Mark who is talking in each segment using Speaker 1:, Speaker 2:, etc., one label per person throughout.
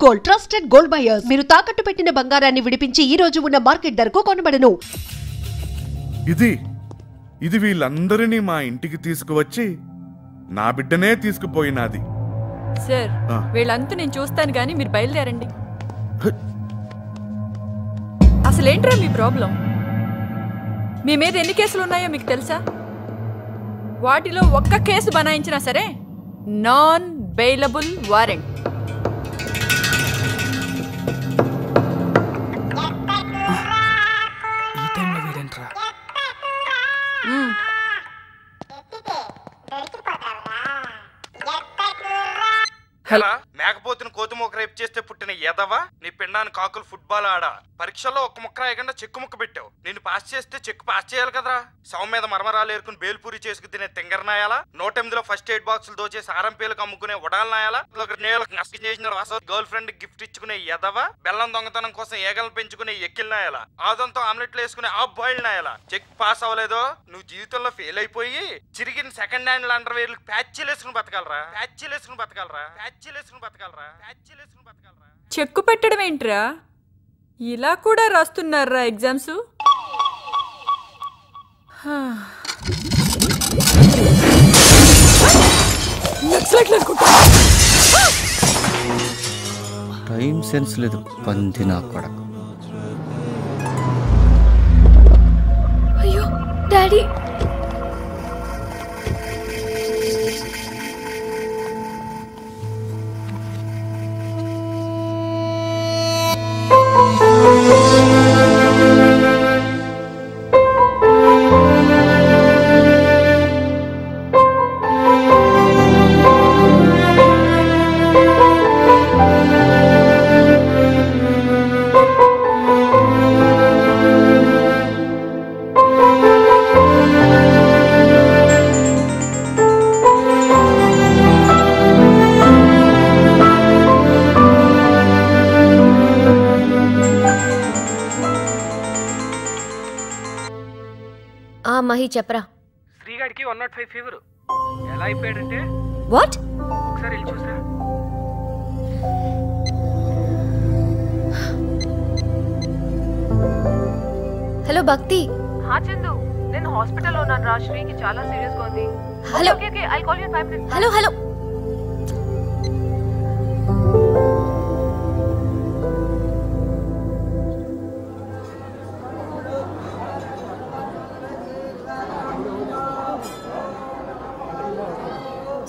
Speaker 1: Gold, trusted gold buyers. మీరు తాకట్టు పెట్టిన బంగారాన్ని విడిపించి ఈ రోజు ఉన్న మార్కెట్ ధరకు కొనబడను.
Speaker 2: ఇది వీళ్ళందరినీ మా ఇంటికి తీసుకువచ్చి నా బిడ్డనే తీసుకుపోయినది.
Speaker 3: సార్, వీళ్ళంతా నేను చూస్తాను గానీ మీరు బయలుదేరండి. అసలేంట్రా మీ ప్రాబ్లం? మీ మీద ఎన్ని కేసులు ఉన్నాయో మీకు తెలుసా? వాటిలో ఒక్క కేసు బనాయించినా సరే నాన్ బెయిలబుల్ వారెంట్.
Speaker 4: హలో, మేకపోతుని కోతి మొక్క రేపు చేస్తే పుట్టిన ఎదవా, నీ పిండానికి కాకులు ఫుట్బాల్ ఆడా. పరీక్షల్లో ఒక్క ముక్క రాయకుండా చెక్కు ముక్క పెట్టావు. నిన్ను పాస్ చేస్తే చెక్కు పాస్ చేయాలి కదరా. సౌ మీద మరమరాలు ఏరుకుని బేల్పూరి చేసుకు తినే తింగరనాయాలా, 108లో ఫస్ట్ ఎయిడ్ బాక్సులు దోచేసి ఆరంపేలకు అమ్ముకునే ఉడాలనాయాలా, గర్ల్ ఫ్రెండ్ గిఫ్ట్ ఇచ్చుకునే ఎదవా, బెల్లం దొంగతనం కోసం ఏగలను పెంచుకునే ఎక్కిలినాయాలా, ఆదంతో ఆమ్లెట్లు వేసుకునే ఆఫ్ బాయిల్ నాయాలా. చెక్ పాస్ అవ్వలేదో నువ్వు జీవితంలో ఫెయిల్ అయిపోయి చిరిగిన సెకండ్ హ్యాండ్ అండర్ వేర్లు ప్యాచ్లు వేసుకుని బతకాలరా.
Speaker 3: చెక్కు పెట్టడం ఏంట్రా? ఇలా కూడా రాస్తున్నారా ఎగ్జామ్స్?
Speaker 5: టైం సెన్స్ లేదు పంది నా కొడకు.
Speaker 6: అయ్యో డాడీ, మహి చెప్పరా.
Speaker 7: శ్రీగాడికి 105 ఫీవర్. ఎలా అయిపోయాడంటే
Speaker 6: వాట్?
Speaker 7: ఒకసారి వెళ్ళి చూసా.
Speaker 6: హలో భక్తి.
Speaker 8: హా చందు, నేను హాస్పిటల్లో ఉన్నాను రా. శ్రీకి చాలా సీరియస్ గా ఉంది.
Speaker 6: Hello
Speaker 8: okay okay, I call you in 5 minutes.
Speaker 6: Hello hello.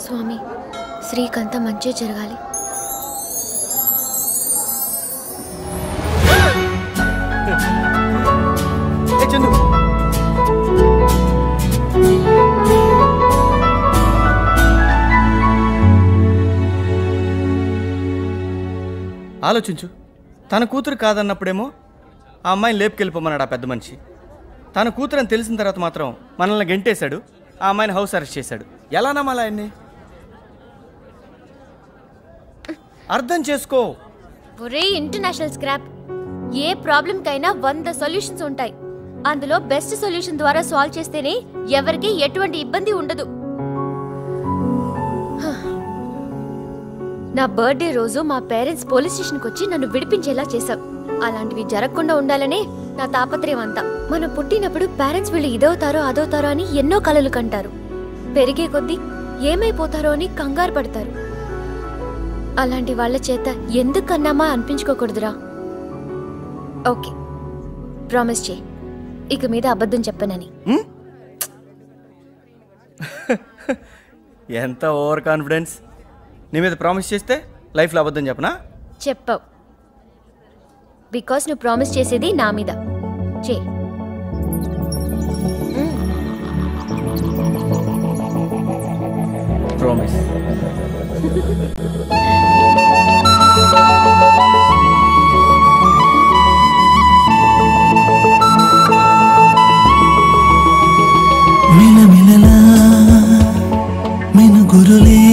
Speaker 6: Swami, శ్రీకంతా మంచి జరగాలి.
Speaker 5: ఆలోచించు. తన కూతురు కాదన్నప్పుడేమో ఆ అమ్మాయిని లేపుకెళ్ళిపోమన్నాడు ఆ పెద్ద మనిషి. తన కూతురు అని తెలిసిన తర్వాత మాత్రం మనల్ని గెంటేశాడు, ఆ అమ్మాయిని హౌస్ అరెస్ట్ చేశాడు. ఎలా నమ్మాలి ఆయన్ని? అర్థం చేసుకో.
Speaker 6: ఒరే ఇంటర్నేషనల్ స్క్రాప్, ఏ ప్రాబ్లంకైనా 100 సొల్యూషన్స్ ఉంటాయి. అందులో బెస్ట్ సొల్యూషన్ ద్వారా సాల్వ్ చేస్తేనే ఎవరికి ఎటువంటి ఇబ్బంది ఉండదు. నా బర్త్డే రోజు మా పేరెంట్స్ పోలీస్ స్టేషన్కి వచ్చి నన్ను విడిపించేలా చేశావు. అలాంటివి జరగకుండా ఉండాలనే నా తాపత్రయం అంతా. మనం పుట్టినప్పుడు పేరెంట్స్ వీళ్ళు ఇదవుతారో అదవుతారో అని ఎన్నో కలలు కంటారు. పెరిగే కొద్దీ ఏమైపోతారో అని కంగారు పడతారు. అలాంటి వాళ్ళ చేత ఎందుకన్నామా అనిపించుకోకూడదురా. ఓకే, ప్రామిస్ చేయి ఇక మీద అబద్ధం చెప్పనని.
Speaker 5: ఎంత ఓవర్ కాన్ఫిడెన్స్. నీ మీద ప్రామిస్ చేస్తే లైఫ్లో అబద్ధం చెప్పనా?
Speaker 6: చెప్పావు, బికాస్ నువ్వు ప్రామిస్ చేసేది నా మీద. చే
Speaker 5: ప్రామిస్.
Speaker 9: మిలమిలలా మినుగురులే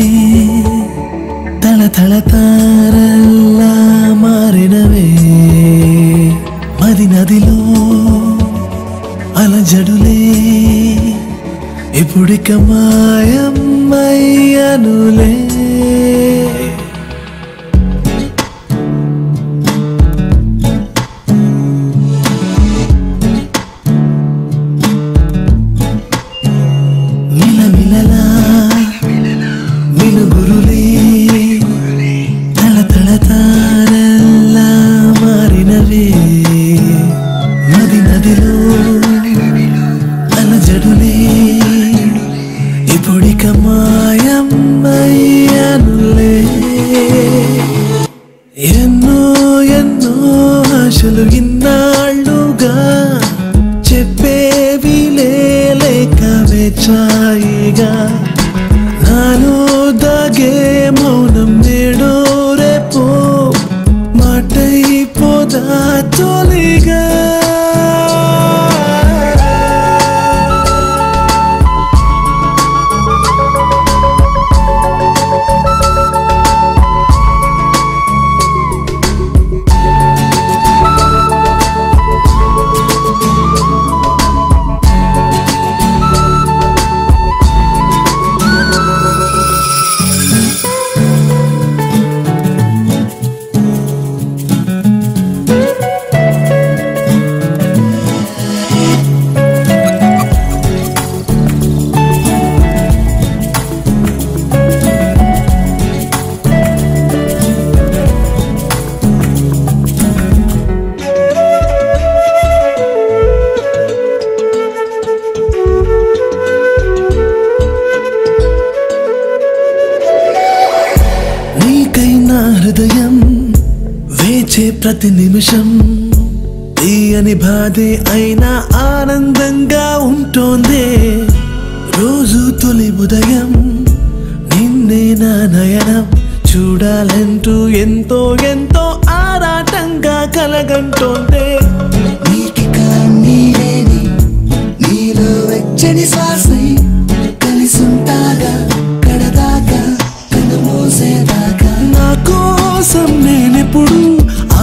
Speaker 9: తళతళ తారల్లా మారినవే, మది నదిలో అలజడులే ఇప్పుడిక మాయమ్మయ్యనులే. జలతారల్లా మారినవే మది నదిలో అలజడులే ఇప్పుడిక మాయమయ్యానులే ఎన్నో ఎన్నో ఆశలు ఇన్నాళ్ళుగా చెప్పేవి లేక వేచాయిగా నాలో దాగే మౌనం నేడో రేపో మాటైపోదా తొలిగా హృదయం వేచే ప్రతి నిమిషం తీయని బాధే అయినా ఆనందంగా ఉంటోందే రోజు తొలి ఉదయం నిన్నే నా నయనం చూడాలంటూ ఎంతో ఎంతో ఆరాటంగా కలగంటోందే నీకిక నీవేని నీలో వెచ్చని శ్వాసై కలిసుంటాగా కడదాకా కనుమూసేదాకా నా కోసం నేనెప్పుడు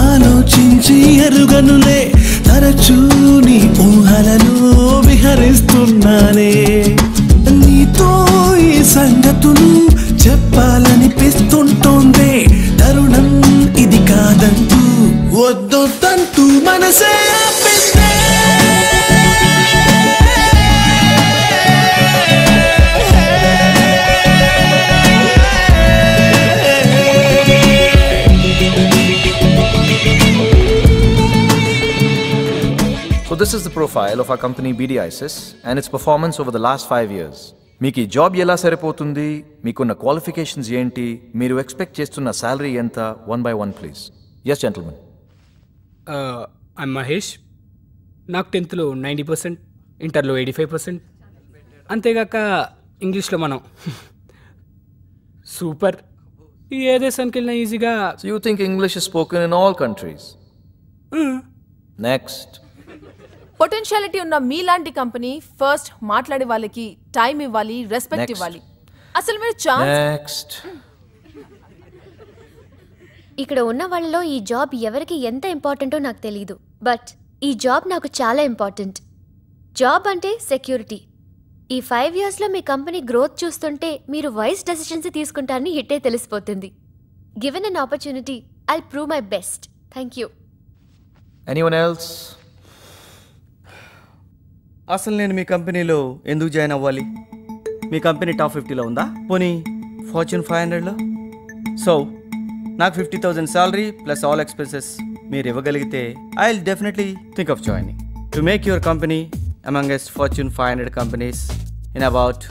Speaker 9: ఆలోచించి ఎరుగనులే తరచూ నీ ఊహలను విహరిస్తున్నానే నీతో ఈ సంగతులు చెప్పాలనిపిస్తుంటోందే తరుణం ఇది కాదంటూ వద్దొద్దంటూ మనసే ఆపిందే
Speaker 10: So this is the profile of our company BDISys and its performance over the last 5 years. మీకు ఈ జాబ్ ఎలా సరిపోతుంది, మీకున్న క్వాలిఫికేషన్స్ ఏంటి, మీరు ఎక్స్పెక్ట్ చేస్తున్న సాలరీ ఎంత, 1 by 1 please. Yes gentlemen.
Speaker 11: I'm Mahesh. నాకు 10th లో 90%, ఇంటర్లో 85%. అంతేగాక ఇంగ్లీష్లో మనం సూపర్. ఏ దేశానికి వెళ్ళినా ఈజీగా.
Speaker 10: So you think English is spoken in all countries? Next.
Speaker 8: Potentiality ఉన్న మీలాంటి కంపెనీ ఫస్ట్ మాట్లాడే వాళ్ళకి టైం ఇవ్వాలి, రెస్పెక్ట్ ఇవ్వాలి. అసలు మీరు
Speaker 10: నెక్స్ట్.
Speaker 6: ఇక్కడ ఉన్న వాళ్ళలో ఈ జాబ్ ఎవరికి ఎంత ఇంపార్టెంటో నాకు తెలియదు, బట్ ఈ జాబ్ నాకు చాలా ఇంపార్టెంట్. జాబ్ అంటే సెక్యూరిటీ. ఈ 5 yearsలో మీ కంపెనీ గ్రోత్ చూస్తుంటే మీరు వైస్ డెసిషన్స్ తీసుకుంటారని ఇట్టే తెలిసిపోతుంది. Given an opportunity I'll prove my best. Thank you.
Speaker 10: Anyone else?
Speaker 5: అసలు నేను మీ కంపెనీలో ఎందుకు జాయిన్ అవ్వాలి? మీ కంపెనీ టాప్ 50లో ఉందా, పోనీ ఫార్చ్యూన్ 500లో? సో నాకు 50,000 సాలరీ ప్లస్ ఆల్ ఎక్స్పెన్సెస్ మీరు ఇవ్వగలిగితే I will definitely think of joining to make your company amongst fortune 500 companies in about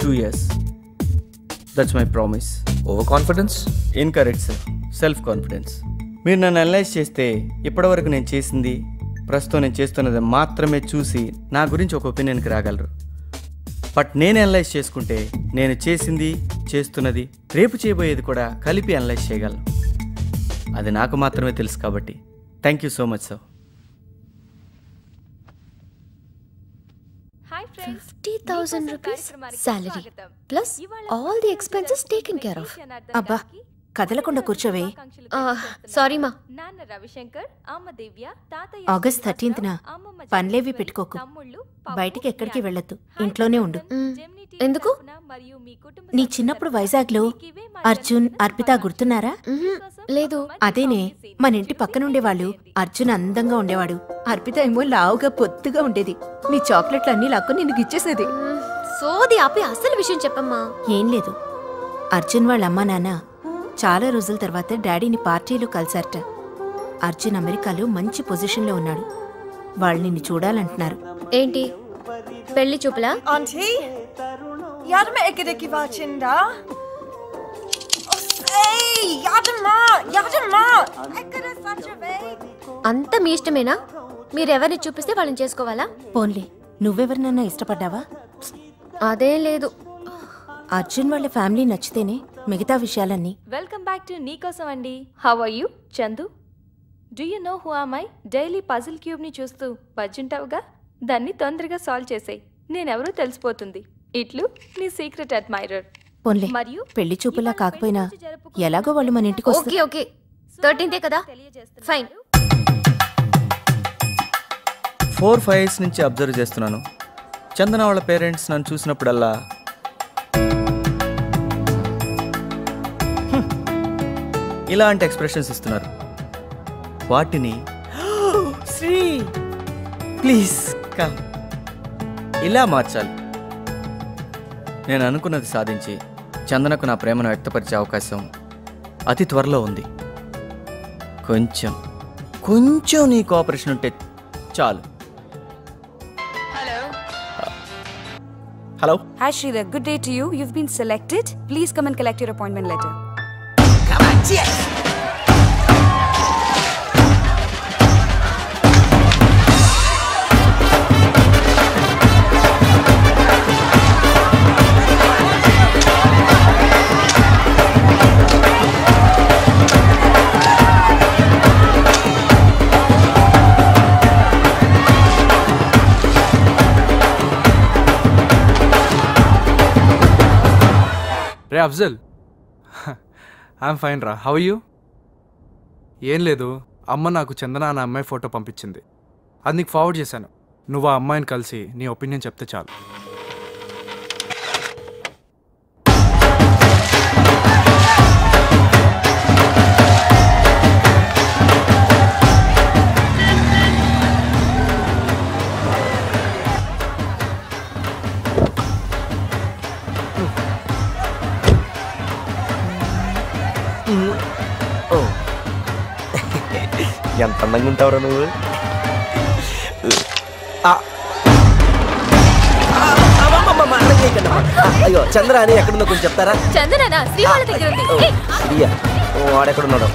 Speaker 5: 2 years. That's my promise.
Speaker 10: Over confidence?
Speaker 5: Incorrect sir, self confidence. మీరు నన్ను analyse చేస్తే ఇప్పటివరకు నేను చేసింది, ప్రస్తుతం నేను చేస్తున్నది మాత్రమే చూసి నా గురించి ఒక ఒపీనియన్కి రాగలరు. బట్ నేను అనలైజ్ చేసుకుంటే నేను చేసింది, చేస్తున్నది, రేపు చేయబోయేది కూడా కలిపి అనలైజ్ చేయగలను. అది నాకు మాత్రమే తెలుసు కాబట్టి thank you so much sir.
Speaker 6: 50,000 rupees salary plus all the expenses taken care of.
Speaker 12: అబ్బా కదలకుండా కూర్చోవే.
Speaker 6: సారీ మా.
Speaker 12: ఆగస్ట్ 13th పనిలేవి పెట్టుకోకు, బయటికి ఎక్కడికి వెళ్ళొద్దు, ఇంట్లోనే ఉండు.
Speaker 6: ఎందుకు?
Speaker 12: నీ చిన్నప్పుడు వైజాగ్లో అర్జున్, అర్పిత గుర్తున్నారా?
Speaker 6: లేదు.
Speaker 12: అదేనే, మన ఇంటి పక్కనుండేవాళ్ళు. అర్జున్ అందంగా ఉండేవాడు, అర్పిత ఏమో లావుగా పొత్తుగా ఉండేది. నీ చాక్లెట్లు అన్నీ లాక్కొని నిన్ను ఇచ్చేసేది.
Speaker 6: సోది ఆపి అసలు విషయం చెప్పమ్మా.
Speaker 12: ఏం లేదు, అర్జున్ వాళ్ళ అమ్మా నాన్న చాలా రోజుల తర్వాత డాడీని పార్టీలో కలిశారట. అర్జున్ అమెరికాలో మంచి పొజిషన్లో ఉన్నాడు. వాళ్ళు నిన్ను చూడాలంటున్నారు.
Speaker 6: ఏంటి పెళ్లి చూపులా?
Speaker 13: ఆంటీ యాదమ్మ ఎక్కడికి వచ్చిందా?
Speaker 6: అంత మీ ఇష్టమేనా? మీరెవరిని చూపిస్తే వాళ్ళని చేసుకోవాలా?
Speaker 12: పోన్లే, నువ్వెవరినన్నా ఇష్టపడ్డావా?
Speaker 6: అదేం లేదు.
Speaker 12: అర్జున్ వాళ్ళ ఫ్యామిలీ నచ్చితేనే మిగతా విషయాలన్నీ.
Speaker 14: వెల్కమ్ బ్యాక్ టు నీకోసం అండి. How are you Chandu? Do you know who am I? Daily puzzle క్యూబ్ని చూస్తూ బజ్జుంటావుగా, దాన్ని తొందరగా సాల్వ్ చేసేయ్. నేనెవరో తెలిసిపోతుంది. ఇట్లు నీ సీక్రెట్ అడ్మైరర్.
Speaker 12: పోన్లే, పెళ్లి చూపులా కాకపోయినా ఎలాగో వాళ్ళు మన ఇంటికి వస్తారు.
Speaker 6: ఓకే ఓకే 13th కదా, ఫైన్.
Speaker 5: 4-5 years నుంచి అబ్జర్వ్ చేస్తున్నాను. చందన వాళ్ళ పేరెంట్స్ నన్ను చూసినప్పుడల్లా ఇలాంటి ఎక్స్ప్రెషన్స్ ఇస్తున్నారు. వాటిని శ్రీ ప్లీజ్ కమ్ ఇలా మార్చాలి. నేను అనుకున్నది సాధించి చందనకు నా ప్రేమను వ్యక్తపరిచే అవకాశం అతి త్వరలో ఉంది. కొంచెం నీ కోఆపరేషన్ ఉంటే చాలు. Hello.
Speaker 15: Hi Sridhar, good day to you. You've been selected. Please come and collect your appointment letter.
Speaker 9: Come on, yes.
Speaker 16: రే అఫ్జల్, ఐఎమ్ ఫైన్ రా. How you? ఏం లేదు, అమ్మ నాకు చందన అన్న అమ్మాయి ఫోటో పంపించింది. అది నీకు ఫార్వర్డ్ చేశాను. నువ్వు ఆ అమ్మాయిని కలిసి నీ ఒపీనియన్ చెప్తే చాలు.
Speaker 17: ఎంత అందంగా ఉంటావురా నువ్వు. అయ్యో చంద్ర అని ఎక్కడుందో కొంచెం చెప్తారా?
Speaker 6: చందన శ్రీ వాళ్ళ దగ్గర ఉంది.
Speaker 17: శ్రీయా, వాడెక్కడున్నాడు?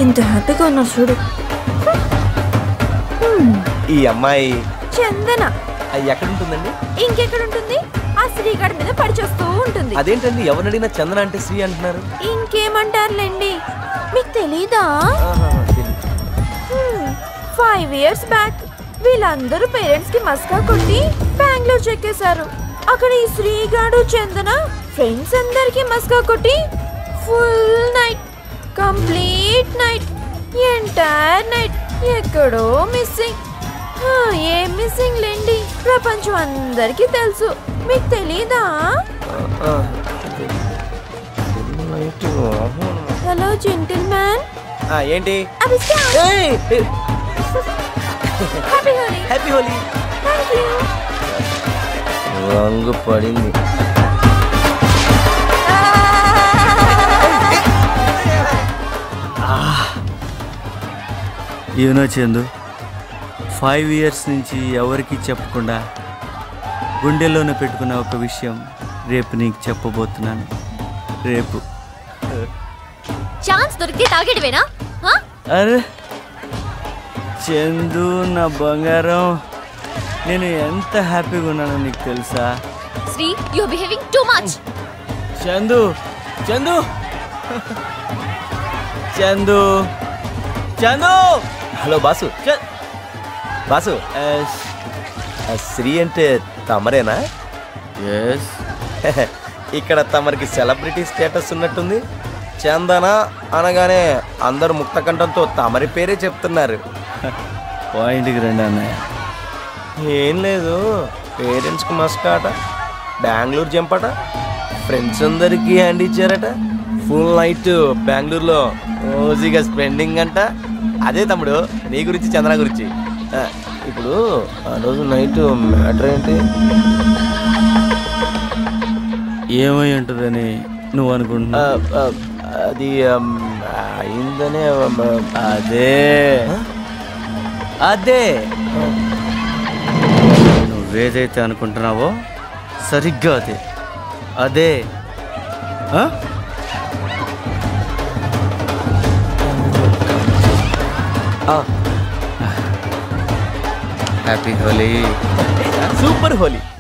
Speaker 13: ఇంత హ్యాపీగా ఉన్నారు చూడు.
Speaker 17: ఈ అమ్మాయి
Speaker 13: చందన
Speaker 17: ఎక్కడుంటుందండి?
Speaker 13: ఇంకెక్కడుంటుంది? ఆ శ్రీగాడి మీద పడిచేస్తూ ఉంటుంది.
Speaker 17: అదేంటండి, ఎవరినడిగినా చందన అంటే శ్రీ అంటున్నారు?
Speaker 13: ఇంకేమంటారులేండి, మీకు తెలీదా? 5 years బ్యాక్ వీళ్ళందరూ పేరెంట్స్ కి మస్కా కొట్టి బెంగళూరు చెక్కేశారు. అక్కడ ఈ శ్రీగాడు చందన ఫ్రెండ్స్ అందరికి మస్కా కొట్టి full night, complete night, entire night ఎక్కడో మిస్సింగ్. ఏం మిస్సింగ్ లేండి, ప్రపంచం అందరికీ తెలుసు. మీకు తెలీదా? Hello gentleman.
Speaker 17: ఏంటి?
Speaker 13: Happy Holi.
Speaker 17: Happy Holi.
Speaker 13: Thank you.
Speaker 17: రంగు పడింది.
Speaker 5: యూనో చందు, 5 years నుంచి ఎవరికి చెప్పకుండా గుండెల్లోనే పెట్టుకున్న ఒక విషయం రేపు నీకు చెప్పబోతున్నాను. రేపు
Speaker 6: ఛాన్స్ దొరికితే తాగేడివేనా?
Speaker 5: అరే చందు నా బంగారం, నేను ఎంత హ్యాపీగా ఉన్నానో నీకు తెలుసా?
Speaker 6: Sri, you are behaving too much.
Speaker 5: Chandu Chandu Chandu Chandu.
Speaker 17: Hello boss. Boss, Sri అంటే తమరేనా?
Speaker 5: ఎస్.
Speaker 17: ఇక్కడ తమరికి సెలబ్రిటీ స్టేటస్ ఉన్నట్టుంది. చందన అనగానే అందరూ ముక్తకంఠంతో తమరి పేరే చెప్తున్నారు.
Speaker 5: పాయింట్కి రండి అన్నయ్య.
Speaker 17: ఏం లేదు, పేరెంట్స్కి మస్కాట, బెంగళూరు జంపట, ఫ్రెండ్స్ అందరికీ హ్యాండ్ ఇచ్చారట, ఫుల్ నైట్ బెంగళూరులో రోజీగా స్పెండింగ్ అంట. అదే తమ్ముడు నీ గురించి చందన గురించి. ఇప్పుడు ఆ రోజు నైట్ మ్యాటర్ ఏంటి?
Speaker 5: ఏమై ఉంటుందని నువ్వు అనుకుంటున్నా?
Speaker 17: అది అయిందనే.
Speaker 5: అదే అదే నువ్వేదైతే అనుకుంటున్నావో సరిగ్గా అదే అదే. హ్యాపీ హోలీ.
Speaker 17: సూపర్ హోలీ.